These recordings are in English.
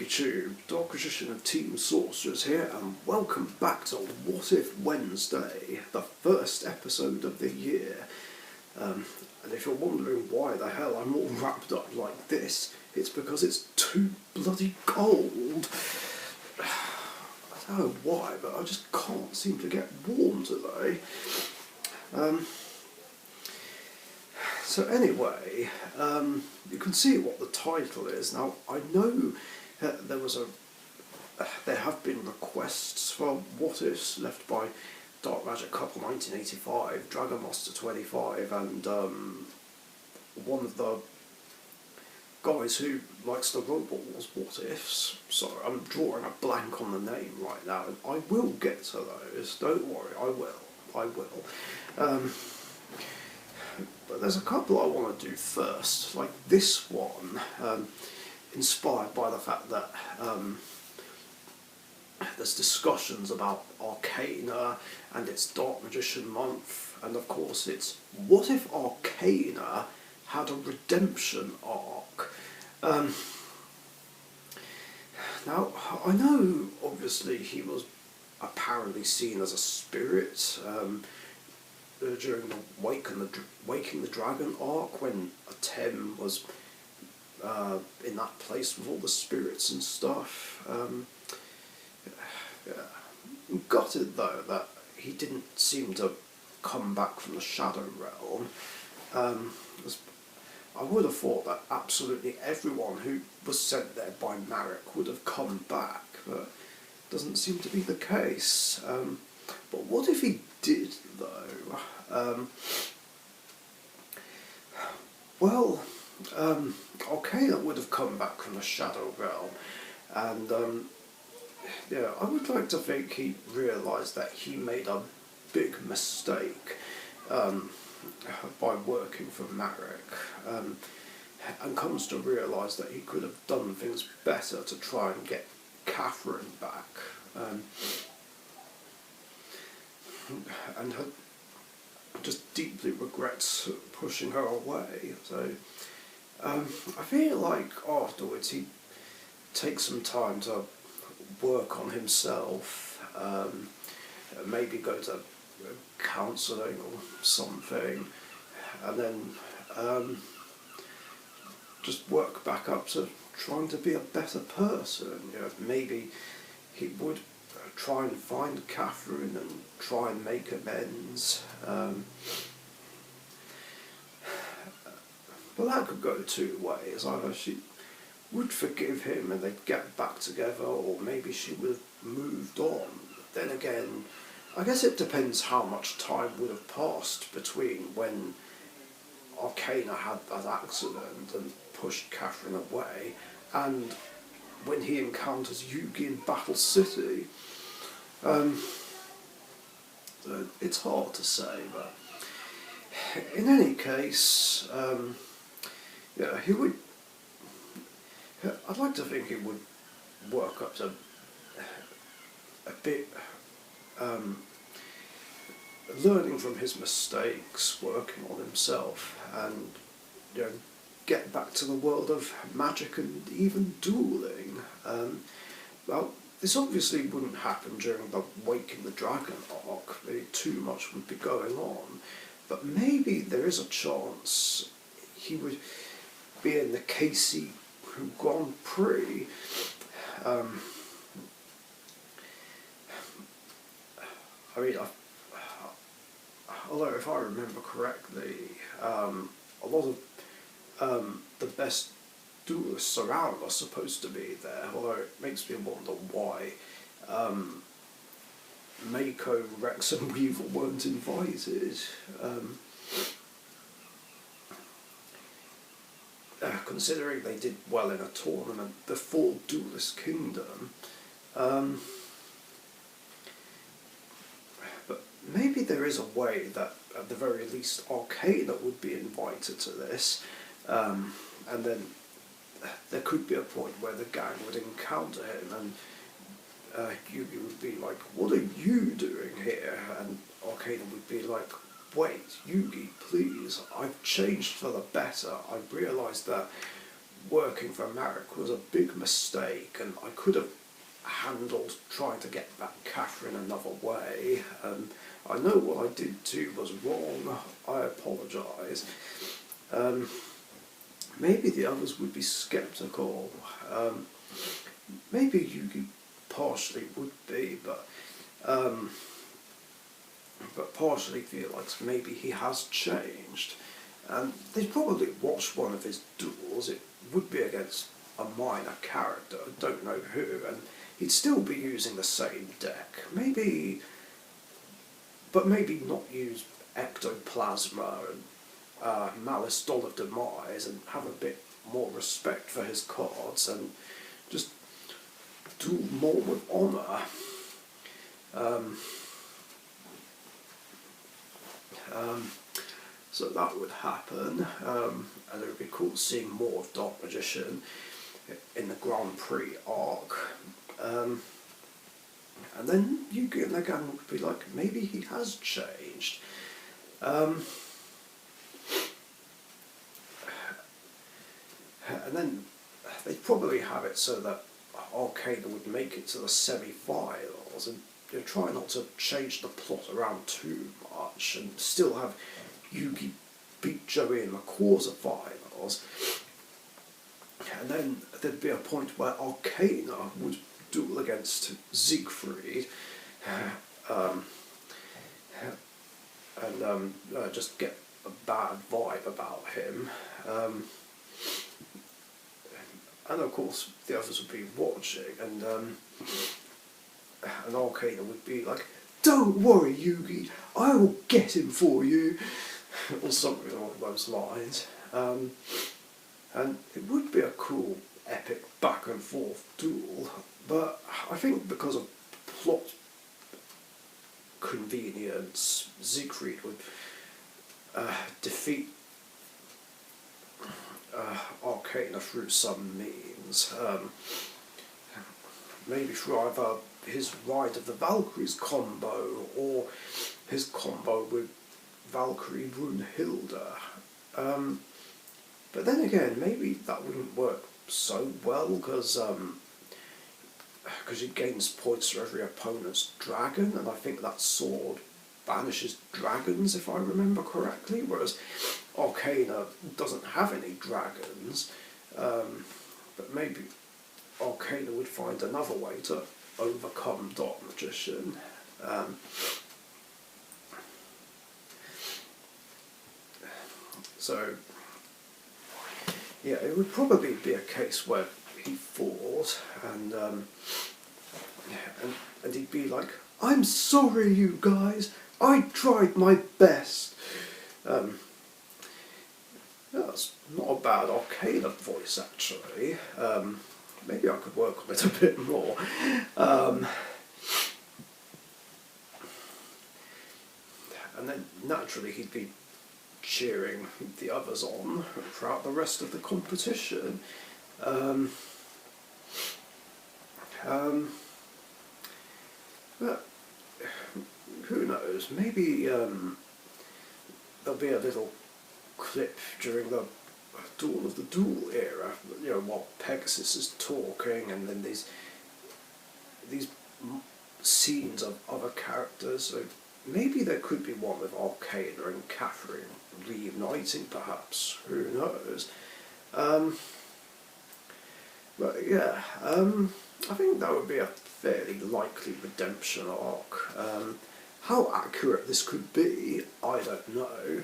YouTube, Dark Magician of Team Sorcerers here, and welcome back to What If Wednesday, the first episode of the year. And if you're wondering why the hell I'm all wrapped up like this, it's because it's too bloody cold. I don't know why, but I just can't seem to get warm today. So anyway, you can see what the title is. Now, I know there have been requests for what ifs left by Dark Magic Couple 1985, Dragon Master 25, and one of the guys who likes the Robot Wars what ifs. Sorry, I'm drawing a blank on the name right now, and I will get to those. Don't worry, I will. But there's a couple I want to do first, like this one, inspired by the fact that there's discussions about Arkana and it's Dark Magician Month, and of course it's what if Arkana had a redemption arc? Now, I know obviously he was apparently seen as a spirit, during the Waking the Dragon arc, when Atem was in that place with all the spirits and stuff. Gutted though that he didn't seem to come back from the Shadow Realm. I would have thought that absolutely everyone who was sent there by Marek would have come back, but doesn't seem to be the case. But what if he did, though? Arkana would have come back from the Shadow Realm, and I would like to think he realised that he made a big mistake by working for Marek, and comes to realise that he could have done things better to try and get Catherine back. And just deeply regrets pushing her away. So I feel like afterwards he'd take some time to work on himself, maybe go to counselling or something, and then just work back up to trying to be a better person. Maybe he would try and find Catherine and try and make amends. But that could go two ways. Either she would forgive him and they'd get back together, or maybe she would have moved on. Then again, I guess it depends how much time would have passed between when Arkana had that accident and pushed Catherine away and when he encounters Yugi in Battle City. It's hard to say, but in any case, he would. I'd like to think he would work up to a bit, learning from his mistakes, working on himself, and get back to the world of magic and even dueling. Well, this obviously wouldn't happen during the Waking the Dragon arc. Maybe too much would be going on, but maybe there is a chance he would be in the KC Grand Prix. Although if I remember correctly, a lot of the best duelists around are supposed to be there, although it makes me wonder why Mako, Rex and Weevil weren't invited. Considering they did well in a tournament before Duelist Kingdom. But maybe there is a way that at the very least Arkana would be invited to this, and then there could be a point where the gang would encounter him and Yugi would be like, "What are you doing here?" And Arkana would be like, "Wait, Yugi, please, I've changed for the better. I realised that working for Marek was a big mistake, and I could have handled trying to get back Catherine another way. I know what I did do was wrong. I apologise. Maybe the others would be sceptical. Maybe Yugi partially would be, but partially feel like maybe he has changed. And they'd probably watched one of his duels. It would be against a minor character, I don't know who, and he'd still be using the same deck. Maybe, but maybe not use Ectoplasma and Malice Doll of Demise, and have a bit more respect for his cards and just do more with honour. So that would happen, and it would be cool seeing more of Dark Magician in the Grand Prix arc. And then Yugi and the gang would be like, maybe he has changed. And then they'd probably have it so that Arkana would make it to the semi-finals, and try not to change the plot around too much, and still have Yugi beat Joey in the quarterfinals. And then there'd be a point where Arkana would duel against Siegfried, and just get a bad vibe about him. And of course the others would be watching, and Arkana would be like, "Don't worry, Yugi, I will get him for you," or something along those lines. And it would be a cool, epic back and forth duel, but I think because of plot convenience, Siegfried would defeat Arkana through some means. Maybe through either his Ride of the Valkyries combo or his combo with Valkyrie Brunhilde. But then again, maybe that wouldn't work so well, because he gains points for every opponent's dragon, and I think that sword banishes dragons, if I remember correctly, whereas Arkana doesn't have any dragons. But maybe Arkana would find another way to overcome Dark Magician. So, yeah, it would probably be a case where he fought, and he'd be like, "I'm sorry, you guys, I tried my best." That's not a bad Arkana voice, actually. Maybe I could work on it a bit more. And then naturally he'd be cheering the others on throughout the rest of the competition. But who knows? Maybe there'll be a little clip during the Duel of the Duel era, while Pegasus is talking, and then these scenes of other characters. So maybe there could be one with Arkana and Catherine reuniting, perhaps. Who knows? But yeah, I think that would be a fairly likely redemption arc. How accurate this could be, I don't know.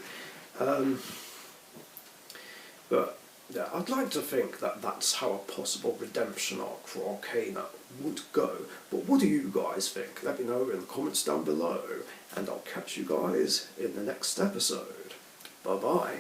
But yeah, I'd like to think that that's how a possible redemption arc for Arkana would go. But what do you guys think? Let me know in the comments down below, and I'll catch you guys in the next episode. Bye bye.